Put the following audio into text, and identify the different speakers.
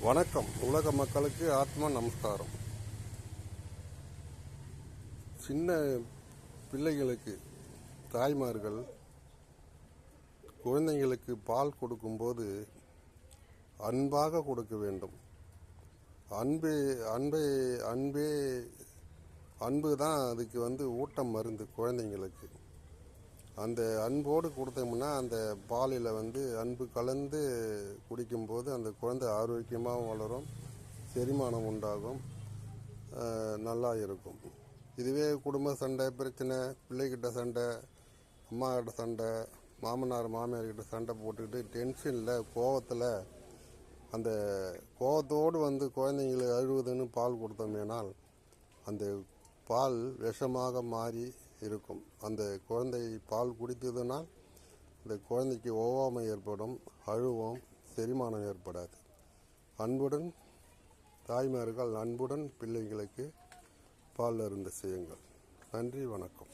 Speaker 1: வணக்கம். உலக மக்களுக்கு ஆத்மா நமஸ்காரம். சின்ன பிள்ளைகளுக்கு தாய்மார்கள் குழந்தைங்களுக்கு பால் கொடுக்கும்போது அன்பாக கொடுக்க வேண்டும். அன்பே அன்பே அன்பே அன்பு தான் அதுக்கு ஊட்டம் மருந்து குழந்தைங்களுக்கு. அந்த அன்போடு கொடுத்தோம்னா அந்த பாலில் அன்பு கலந்து குடிக்கும்போது அந்த குழந்தை ஆரோக்கியமாகவும் வளரும், செரிமானம் உண்டாகும், நல்லா இருக்கும். இதுவே குடும்ப சண்டை பிரச்சனை, பிள்ளைகிட்ட சண்டை, அம்மா கிட்ட சண்டை, மாமனார் மாமியார்கிட்ட சண்டை போட்டுக்கிட்டு டென்ஷனில் கோவத்தில் அந்த கோவத்தோடு குழந்தைங்களுக்கு அழுவுதுன்னு பால் கொடுத்தோமேனால் அந்த பால் விஷமாக மாறி இருக்கும். அந்த குழந்தை பால் குடித்ததுனால் அந்த குழந்தைக்கு ஒவ்வாமை ஏற்படும், அழுவோம், செரிமானம் ஏற்படாது. அன்புடன் தாய்மார்கள் அன்புடன் பிள்ளைகளுக்கு பால் அருந்த செய்யுங்கள். நன்றி, வணக்கம்.